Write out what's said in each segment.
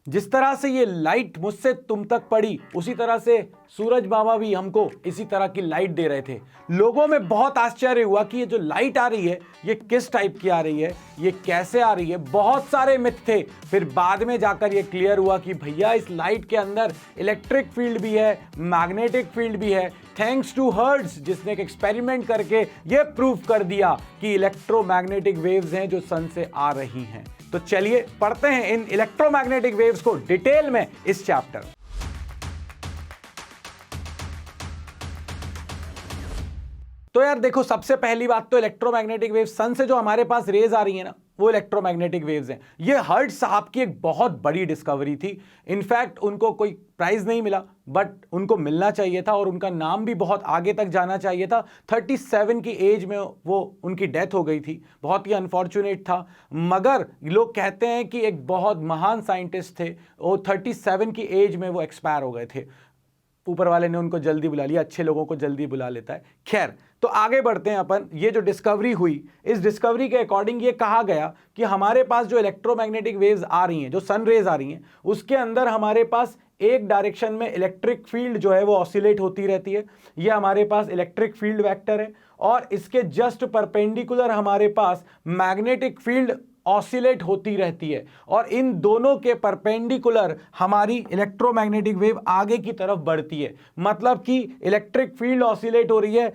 जिस तरह से ये लाइट मुझसे तुम तक पड़ी, उसी तरह से सूरज बाबा भी हमको इसी तरह की लाइट दे रहे थे। लोगों में बहुत आश्चर्य हुआ कि ये जो लाइट आ रही है ये किस टाइप की आ रही है, ये कैसे आ रही है। बहुत सारे मिथ थे। फिर बाद में जाकर ये क्लियर हुआ कि भैया इस लाइट के अंदर इलेक्ट्रिक फील्ड भी है, मैग्नेटिक फील्ड भी है। थैंक्स टू हर्ट्ज, जिसने एक एक्सपेरिमेंट करके ये प्रूव कर दिया कि इलेक्ट्रोमैग्नेटिक वेव्स हैं जो सन से आ रही हैं। तो चलिए पढ़ते हैं इन इलेक्ट्रोमैग्नेटिक वेव्स को डिटेल में इस चैप्टर में। तो यार देखो, सबसे पहली बात तो इलेक्ट्रोमैग्नेटिक वेव्स, सन से जो हमारे पास रेज आ रही है ना, वो इलेक्ट्रोमैग्नेटिक वेव्स हैं। ये हर्ट्ज साहब की एक बहुत बड़ी डिस्कवरी थी। इनफैक्ट उनको कोई प्राइज नहीं मिला, बट उनको मिलना चाहिए था और उनका नाम भी बहुत आगे तक जाना चाहिए था। 37 की एज में वो उनकी डेथ हो गई थी, बहुत ही अनफॉर्चुनेट था। मगर लोग कहते हैं कि एक बहुत महान साइंटिस्ट थे, वो 37 की एज में वो एक्सपायर हो गए थे। ऊपर वाले ने उनको जल्दी बुला लिया, अच्छे लोगों को जल्दी बुला लेता है। खैर, तो आगे बढ़ते हैं अपन। ये जो डिस्कवरी हुई, इस डिस्कवरी के अकॉर्डिंग ये कहा गया कि हमारे पास जो इलेक्ट्रोमैग्नेटिक वेव्स आ रही हैं, जो सन रेज आ रही हैं, उसके अंदर हमारे पास एक डायरेक्शन में इलेक्ट्रिक फील्ड जो है वो ऑसिलेट होती रहती है। ये हमारे पास इलेक्ट्रिक फील्ड वेक्टर है और इसके जस्ट परपेंडिकुलर हमारे पास मैग्नेटिक फील्ड ऑसिलेट होती रहती है और इन दोनों के परपेंडिकुलर हमारी इलेक्ट्रोमैग्नेटिक वेव आगे की तरफ बढ़ती है। मतलब कि इलेक्ट्रिक फील्ड ऑसिलेट हो रही है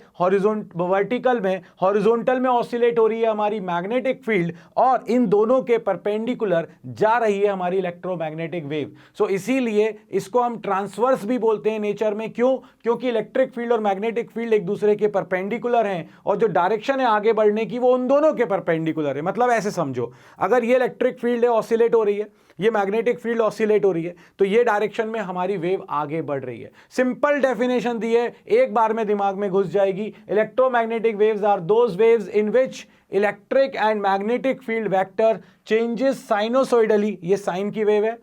वर्टिकल में, हॉरिजॉन्टल में ऑसिलेट हो रही है हमारी मैग्नेटिक फील्ड, और इन दोनों के परपेंडिकुलर जा रही है हमारी इलेक्ट्रोमैग्नेटिक वेव। सो इसीलिए इसको हम ट्रांसवर्स भी बोलते हैं नेचर में। क्यों? क्योंकि इलेक्ट्रिक फील्ड और मैग्नेटिक फील्ड एक दूसरे के परपेंडिकुलर हैं और जो डायरेक्शन है आगे बढ़ने की वो उन दोनों के परपेंडिकुलर है। मतलब ऐसे समझो, अगर ये इलेक्ट्रिक फील्ड है ऑसिलेट हो रही है, ये मैग्नेटिक फील्ड ऑसिलेट हो रही है, तो ये डायरेक्शन में हमारी वेव आगे बढ़ रही है। सिंपल डेफिनेशन दी है, एक बार में दिमाग में घुस जाएगी। Electromagnetic waves are those waves in which electric and magnetic field vector changes sinusoidally, ये साइन की वेव है,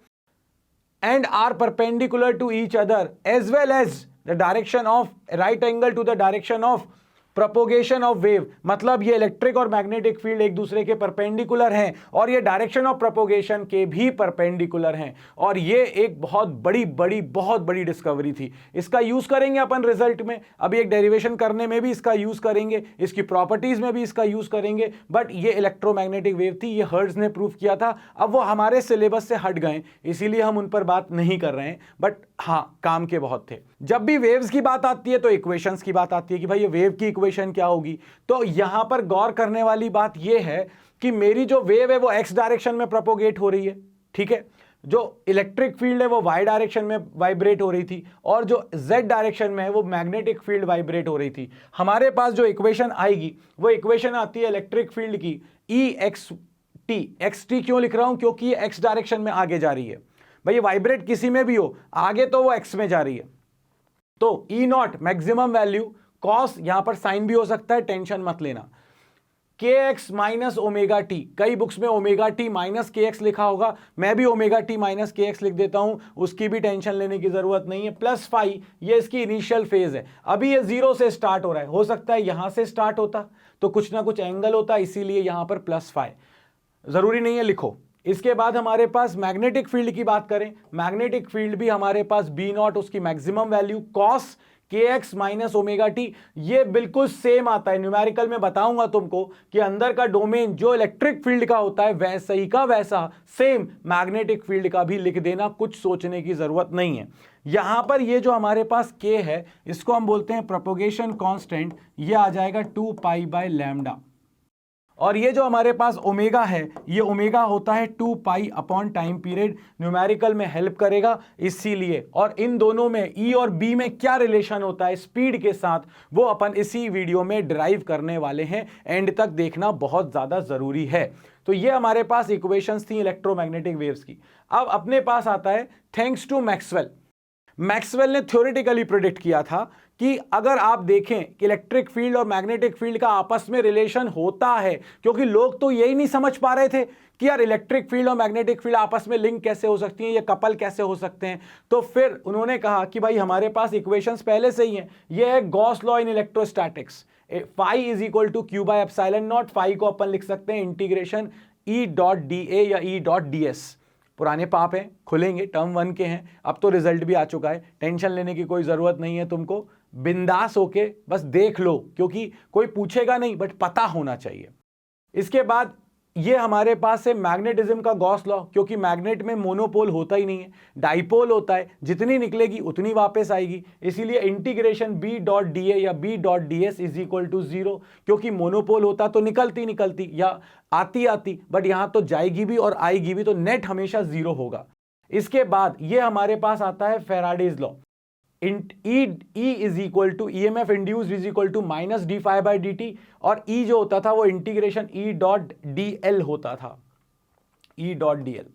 and are perpendicular to each other as well as the direction of right angle to the direction of propagation of wave. मतलब ये electric और magnetic field एक दूसरे के perpendicular हैं और ये डायरेक्शन ऑफ प्रोपोगेशन के भी परपेंडिकुलर हैं। और ये एक बहुत बड़ी डिस्कवरी थी। इसका यूज करेंगे अपन रिजल्ट में, अभी एक डेरिवेशन करने में भी इसका यूज करेंगे, इसकी प्रॉपर्टीज में भी इसका यूज करेंगे। बट ये इलेक्ट्रोमैग्नेटिक वेव थी, ये हर्ट्ज ने प्रूव किया था। अब वो हमारे सिलेबस से हट गए, इसीलिए हम उन पर बात नहीं कर रहे हैं, बट हाँ काम के बहुत थे। जब भी वेव्स की बात आती है तो इक्वेशंस की बात आती है कि भाई ये वेव की इक्वेशन क्या होगी। तो यहां पर गौर करने वाली बात यह है कि मेरी जो वेव है वो एक्स डायरेक्शन में प्रोपोगेट हो रही है, ठीक है। जो इलेक्ट्रिक फील्ड है वो वाई डायरेक्शन में वाइब्रेट हो रही थी और जो जेड डायरेक्शन में है वो मैग्नेटिक फील्ड वाइब्रेट हो रही थी। हमारे पास जो इक्वेशन आएगी वो इक्वेशन आती है इलेक्ट्रिक फील्ड की ई एक्स टी। एक्स टी क्यों लिख रहा हूं? क्योंकि ये एक्स डायरेक्शन में आगे जा रही है। भाई वाइब्रेट किसी में भी हो, आगे तो वो एक्स में जा रही है। तो ई नॉट मैक्सिमम वैल्यू, कॉस यहां पर साइन भी हो सकता है, टेंशन मत लेना, के एक्स माइनस ओमेगा टी। कई बुक्स में ओमेगा टी माइनस के एक्स लिखा होगा, मैं भी ओमेगा टी माइनस के एक्स लिख देता हूं, उसकी भी टेंशन लेने की जरूरत नहीं है। प्लस फाई, ये इसकी इनिशियल फेज है, अभी ये जीरो से स्टार्ट हो रहा है। हो सकता है यहां से स्टार्ट होता तो कुछ ना कुछ एंगल होता, इसीलिए यहां पर प्लस फाई, जरूरी नहीं है लिखो। इसके बाद हमारे पास मैग्नेटिक फील्ड की बात करें, मैग्नेटिक फील्ड भी हमारे पास बी नॉट, उसकी मैक्सिमम वैल्यू कॉस के एक्स माइनस ओमेगा टी। ये बिल्कुल सेम आता है, न्यूमेरिकल में बताऊंगा तुमको कि अंदर का डोमेन जो इलेक्ट्रिक फील्ड का होता है वैसा ही का वैसा सेम मैग्नेटिक फील्ड का भी लिख देना, कुछ सोचने की जरूरत नहीं है। यहां पर ये जो हमारे पास के है इसको हम बोलते हैं प्रोपोगेशन कांस्टेंट, ये आ जाएगा 2 पाई बाय लैम्डा। और ये जो हमारे पास ओमेगा है, ये ओमेगा होता है 2 pi upon time period, numerical में हेल्प करेगा इसीलिए। और इन दोनों में ई और बी में क्या रिलेशन होता है स्पीड के साथ, वो अपन इसी वीडियो में ड्राइव करने वाले हैं, एंड तक देखना बहुत ज्यादा जरूरी है। तो ये हमारे पास इक्वेशंस थी इलेक्ट्रोमैग्नेटिक वेव्स की। अब अपने पास आता है थैंक्स टू मैक्सवेल। मैक्सवेल ने थ्योरेटिकली प्रेडिक्ट किया था कि अगर आप देखें कि इलेक्ट्रिक फील्ड और मैग्नेटिक फील्ड का आपस में रिलेशन होता है, क्योंकि लोग तो यही नहीं समझ पा रहे थे कि यार इलेक्ट्रिक फील्ड और मैग्नेटिक फील्ड आपस में लिंक कैसे हो सकती हैं, ये कपल कैसे हो सकते हैं। तो फिर उन्होंने कहा कि भाई हमारे पास इक्वेशंस पहले से ही हैं, ये है Gauss law in electrostatics, phi is equal to Q by epsilon naught. Phi को अपन लिख सकते हैं integration E dot D A या ई डॉट डी एस, पुराने पाप हैं, खुलेंगे, टर्म 1 के हैं, अब तो रिजल्ट भी आ चुका है, टेंशन लेने की कोई ज़रूरत नहीं है तुमको, बिंदास होके बस देख लो, क्योंकि कोई पूछेगा नहीं बट पता होना चाहिए। इसके बाद ये हमारे पास है मैग्नेटिज्म का गॉस लॉ, क्योंकि मैग्नेट में मोनोपोल होता ही नहीं है, डाइपोल होता है, जितनी निकलेगी उतनी वापस आएगी, इसीलिए integration B dot D A या B dot D S is equal to 0, क्योंकि मोनोपोल होता तो निकलती या आती, बट यहां तो जाएगी भी और आएगी भी, तो नेट हमेशा 0 होगा। इसके बाद ये हमारे पास आता है Faraday's law, E is equal to E M F induced is equal to minus D phi by D T, और E जो होता था वो integration E dot D L होता था, E dot D L.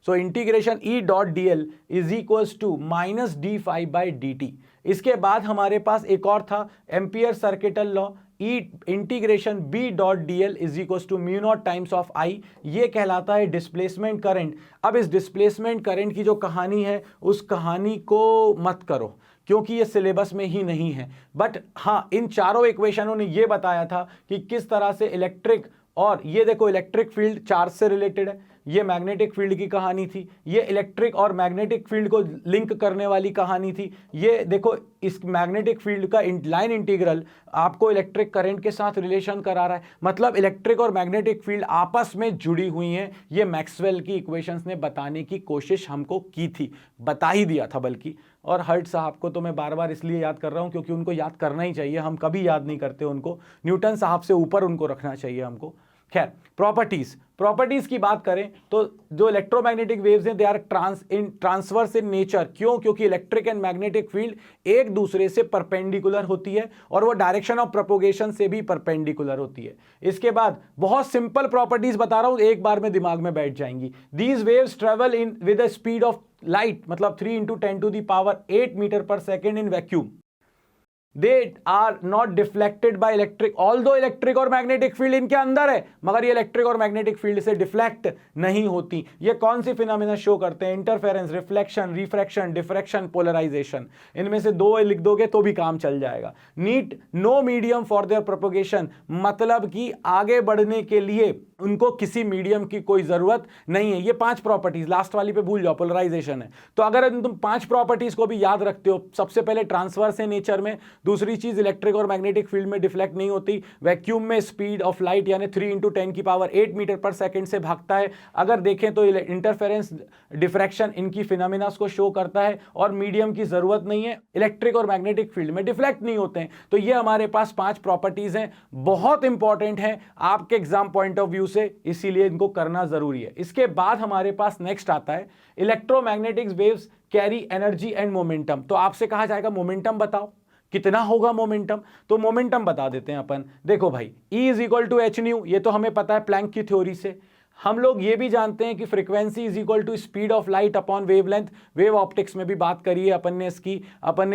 So integration E dot D L is equals to minus D phi by D T. इसके बाद हमारे पास एक और था Ampere circuital law, E integration B dot D L is equals to mu naught times of I, ये कहलाता है डिस्प्लेसमेंट करंट। अब इस डिस्प्लेसमेंट करंट की जो कहानी है उस कहानी को मत करो, क्योंकि ये सिलेबस में ही नहीं है, बट हाँ इन चारों इक्वेशनों ने ये बताया था कि किस तरह से इलेक्ट्रिक, और ये देखो इलेक्ट्रिक फील्ड चार्ज से रिलेटेड है, ये मैग्नेटिक फील्ड की कहानी थी, ये इलेक्ट्रिक और मैग्नेटिक फील्ड को लिंक करने वाली कहानी थी, ये देखो इस मैग्नेटिक फील्ड का लाइन इंटीग्रल आपको इलेक्ट्रिक करंट के साथ रिलेशन करा रहा है, मतलब इलेक्ट्रिक और मैग्नेटिक फील्ड आपस में जुड़ी हुई हैं। ये मैक्सवेल की इक्वेशंस ने बताने की कोशिश हमको की थी, बता ही दिया था बल्कि। और हर्ट साहब को तो मैं बार बार इसलिए याद कर रहा हूं क्योंकि उनको याद करना ही चाहिए, हम कभी याद नहीं करते उनको, न्यूटन साहब से ऊपर उनको रखना चाहिए हमको। खैर, प्रॉपर्टीज की बात करें तो जो इलेक्ट्रोमैग्नेटिक वेव्स हैं they are transverse in nature. क्यों? क्योंकि इलेक्ट्रिक एंड मैग्नेटिक फील्ड एक दूसरे से परपेंडिकुलर होती है और वो डायरेक्शन ऑफ प्रोपोगेशन से भी परपेंडिकुलर होती है। इसके बाद बहुत सिंपल प्रॉपर्टीज बता रहा हूं, एक बार में दिमाग में बैठ जाएंगी। These waves travel in with the speed of light, मतलब 3 × 10⁸ मीटर पर second in vacuum. They are not deflected by electric, although electric और मैग्नेटिक फील्ड इनके अंदर है, मगर ये इलेक्ट्रिक और मैग्नेटिक फील्ड से डिफ्लेक्ट नहीं होती। ये कौन सी फिनोमेना शो करते हैं? Interference, reflection, refraction, diffraction, polarisation. इनमें से 2 लिख दोगे तो भी काम चल जाएगा। Need no medium for their propagation, मतलब कि आगे बढ़ने के लिए उनको किसी मीडियम की कोई जरूरत नहीं है। ये 5 प्रॉपर्टीज, लास्ट वाली पे भूल जाओ, पोलराइजेशन है। तो अगर तुम 5 प्रॉपर्टीज को भी याद रखते हो, सबसे पहले ट्रांसवर्स है नेचर में, दूसरी चीज इलेक्ट्रिक और मैग्नेटिक फील्ड में डिफ्लेक्ट नहीं होती, वैक्यूम में स्पीड ऑफ लाइट यानी 3 × 10⁸ मीटर पर सेकंड से भागता है। अगर देखें तो इंटरफेरेंस, डिफ्रैक्शन इनकी फिनोमेनास को शो करता है और मीडियम की जरूरत नहीं है, इलेक्ट्रिक और मैग्नेटिक फील्ड में डिफ्लेक्ट नहीं होते हैं। तो ये हमारे पास 5 प्रॉपर्टीज हैं, बहुत इंपॉर्टेंट है आपके एग्जाम पॉइंट ऑफ व्यू से, इसीलिए इनको करना जरूरी है। इसके बाद हमारे पास नेक्स्ट आता है electromagnetic waves carry energy and momentum. तो आपसे कहा जाएगा मोमेंटम बताओ, कितना होगा मोमेंटम? तो मोमेंटम बता देते हैं अपन। देखो भाई, E is equal to H nu, ये तो हमें पता है प्लैंक की थ्योरी से। हम लोग ये भी जानते हैं कि frequency is equal to speed of light upon wavelength. Wave optics में भी बात करी है अपन ने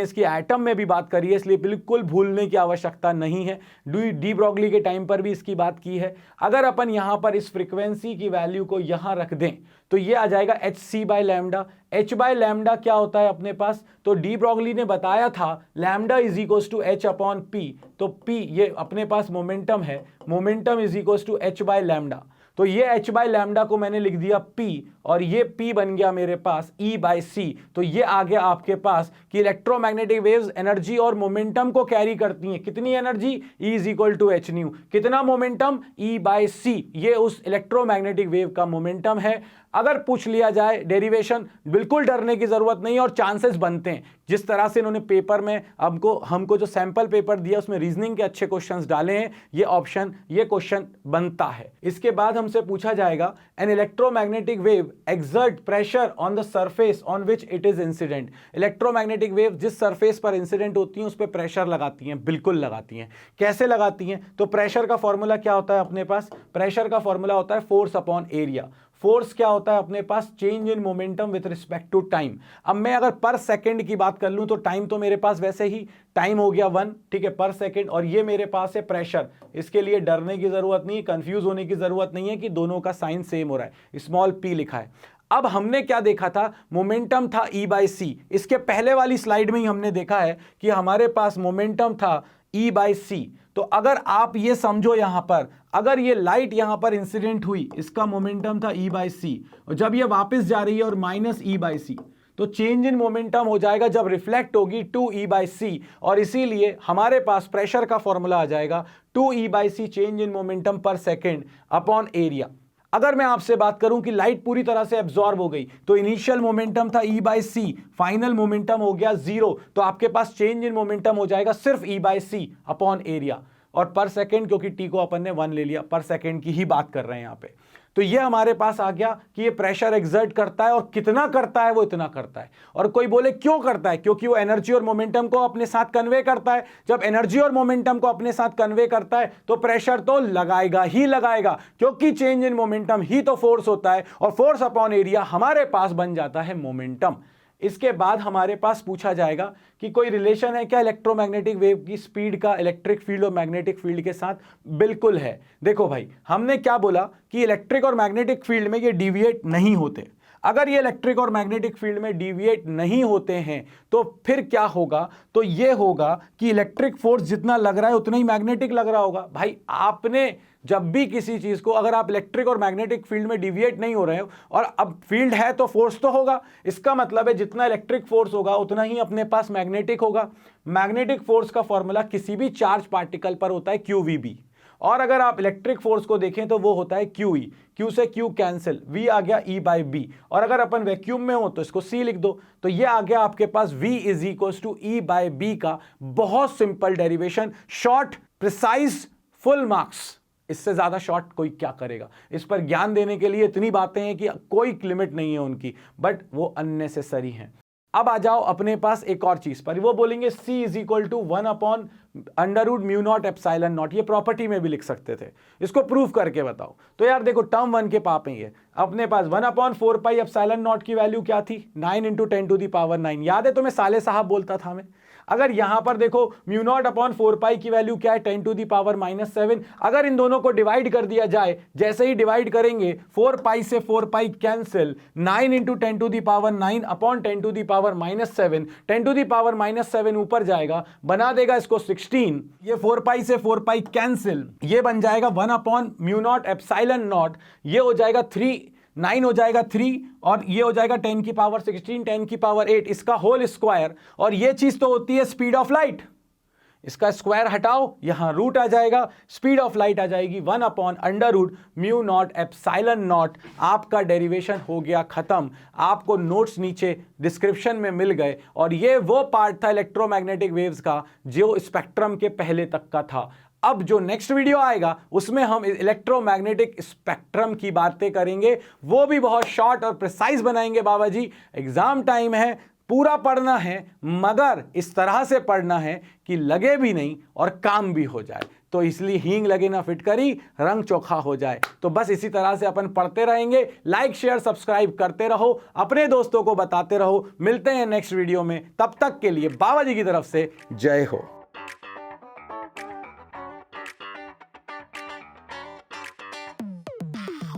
इसकी एटम में भी बात करी है, इसलिए बिल्कुल भूलने की आवश्यकता नहीं है। डी ब्रॉगली के टाइम पर भी इसकी बात की है। अगर अपन यहाँ पर इस फ्रीक्वेंसी की वैल्यू को यहाँ रख दें तो ये आ जाएगा hc/λ। h/λ क्या होता है अपने पास? तो डी ब्रॉगली ने बताया था lambda is equal to h/p। तो p ये अपने पास मोमेंटम है, momentum is equal to h/λ। तो ये h/λ को मैंने लिख दिया p, और ये p बन गया मेरे पास E/c। तो ये आ गया आपके पास कि इलेक्ट्रोमैग्नेटिक वेव्स एनर्जी और मोमेंटम को कैरी करती हैं। कितनी energy? E is equal to H nu. कितना मोमेंटम? E/c। ये उस इलेक्ट्रोमैग्नेटिक वेव का मोमेंटम है। अगर पूछ लिया जाए डेरिवेशन, बिल्कुल डरने की जरूरत नहीं है और चांसेस बनते हैं। जिस तरह से इन्होंने पेपर में हमको जो सैंपल पेपर दिया उसमें रीजनिंग के अच्छे क्वेश्चंस डाले हैं, ये क्वेश्चन बनता है। इसके बाद हमसे पूछा जाएगा an electromagnetic wave exert pressure on the surface on which it is incident. Electromagnetic wave जिस सरफेस पर इंसिडेंट होती हैं उस पर प्रेशर लगाती हैं, बिल्कुल लगाती हैं। कैसे लगाती हैं? तो प्रेशर का फॉर्मूला क्या होता है अपने पास? प्रेशर का फॉर्मूला होता है फोर्स अपॉन एरिया। फोर्स क्या होता है अपने पास? Change in momentum with respect to time. अब मैं अगर पर सेकंड की बात कर लूं तो टाइम तो मेरे पास वैसे ही टाइम हो गया 1, ठीक है, पर सेकंड, और ये मेरे पास है प्रेशर। इसके लिए डरने की जरूरत नहीं, कंफ्यूज होने की जरूरत नहीं है कि दोनों का साइन सेम हो रहा है, स्मॉल p लिखा है। अब हमने क्या देखा था? मोमेंटम था E/c। इसके पहले वाली स्लाइड में ही हमने देखा है कि हमारे पास मोमेंटम था E/c। तो अगर आप ये समझो, यहां पर अगर ये लाइट यहां पर इंसिडेंट हुई, इसका मोमेंटम था E/c, और जब ये वापस जा रही है और माइनस E/c, तो चेंज इन मोमेंटम हो जाएगा जब रिफ्लेक्ट होगी 2E/c, और इसीलिए हमारे पास प्रेशर का फॉर्मूला आ जाएगा 2E/c चेंज इन मोमेंटम पर सेकेंड अपॉन एरिया। अगर मैं आपसे बात करूं कि लाइट पूरी तरह से एब्जॉर्ब हो गई, तो इनिशियल मोमेंटम था E/c, फाइनल मोमेंटम हो गया 0, तो आपके पास चेंज इन मोमेंटम हो जाएगा सिर्फ E/c अपॉन एरिया, और पर सेकेंड, क्योंकि टी को अपन ने 1 ले लिया, पर सेकेंड की ही बात कर रहे हैं यहां पे। तो ये हमारे पास आ गया कि ये प्रेशर एक्सर्ट करता है, और कितना करता है, वो इतना करता है। और कोई बोले क्यों करता है, क्योंकि वो एनर्जी और मोमेंटम को अपने साथ कन्वे करता है। जब एनर्जी और मोमेंटम को अपने साथ कन्वे करता है तो प्रेशर तो लगाएगा ही लगाएगा, क्योंकि चेंज इन मोमेंटम ही तो फोर्स होता है, और फोर्स अपॉन एरिया हमारे पास बन जाता है मोमेंटम। इसके बाद हमारे पास पूछा जाएगा कि कोई रिलेशन है क्या इलेक्ट्रोमैग्नेटिक वेव की स्पीड का इलेक्ट्रिक फील्ड और मैग्नेटिक फील्ड के साथ? बिल्कुल है। देखो भाई, हमने क्या बोला कि इलेक्ट्रिक और मैग्नेटिक फील्ड में ये डिविएट नहीं होते। अगर ये इलेक्ट्रिक और मैग्नेटिक फील्ड में डिविएट नहीं होते हैं तो फिर क्या होगा? तो ये होगा कि इलेक्ट्रिक फोर्स जितना लग रहा है उतना ही मैग्नेटिक लग रहा होगा। भाई, आपने जब भी किसी चीज को, अगर आप इलेक्ट्रिक और मैग्नेटिक फील्ड में डिविएट नहीं हो रहे हो और अब फील्ड है, तो फोर्स तो होगा। इसका मतलब है जितना इलेक्ट्रिक फोर्स होगा उतना ही अपने पास मैग्नेटिक होगा। मैग्नेटिक फोर्स का फॉर्मूला किसी भी चार्ज पार्टिकल पर होता है QVB, और अगर आप इलेक्ट्रिक फोर्स को देखें तो वो होता है QE। Q से Q कैंसिल, V आ गया E/B, और अगर अपन वैक्यूम में हो तो इसको C लिख दो, तो ये आ गया आपके पास V = E/B का बहुत simple derivation, short, precise, full marks. इससे ज्यादा शॉर्ट कोई क्या करेगा? इस पर ज्ञान देने के लिए इतनी बातें हैं कि कोई लिमिट नहीं है उनकी, बट वो अननेसेसरी हैं। अब आ जाओ अपने पास एक और चीज पर, वो बोलेंगे C = 1/√μ0ε0। ये प्रॉपर्टी में भी लिख सकते थे, इसको प्रूव करके बताओ। तो यार देखो, टर्म 1 के पाप में ये अपने पास 1/4πε0 की वैल्यू क्या थी? 9 × 10⁹ याद है तुम्हें? साले साहब बोलता था मैं। अगर यहां पर देखो μ0/4π की वैल्यू क्या है? 10⁻⁻7। अगर इन दोनों को डिवाइड कर दिया जाए, जैसे ही डिवाइड करेंगे 4π से 4π कैंसिल, 9 × 10⁹ अपॉन 10⁻⁻7, 10⁻⁻7 ऊपर जाएगा, बना देगा इसको 16। ये 4π से 4π कैंसिल, ये बन जाएगा 1/μ0ε0, ये हो जाएगा 3, 9 हो जाएगा 3, और ये हो जाएगा 10⁻16, 10⁻8, इसका होल स्क्वायर। और ये चीज तो होती है स्पीड ऑफ लाइट, इसका स्क्वायर हटाओ, यहां रूट आ जाएगा, स्पीड ऑफ लाइट आ जाएगी 1/√μ0ε0। आपका डेरिवेशन हो गया खत्म। आपको नोट्स नीचे डिस्क्रिप्शन में मिल गए, और ये वो पार्ट था इलेक्ट्रोमैग्नेटिक वेव्स का जो स्पेक्ट्रम के पहले तक का था। अब जो नेक्स्ट वीडियो आएगा उसमें हम इलेक्ट्रोमैग्नेटिक स्पेक्ट्रम की बातें करेंगे, वो भी बहुत शॉर्ट और प्रिसाइज बनाएंगे। बाबा जी, एग्जाम टाइम है, पूरा पढ़ना है, मगर इस तरह से पढ़ना है कि लगे भी नहीं और काम भी हो जाए। तो इसलिए हींग लगे ना फिटकरी, रंग चोखा हो जाए। तो बस इसी तरह से अपन पढ़ते रहेंगे। लाइक, शेयर, सब्सक्राइब करते रहो, अपने दोस्तों को बताते रहो। मिलते हैं नेक्स्ट वीडियो में, तब तक के लिए बाबा जी की तरफ से जय हो।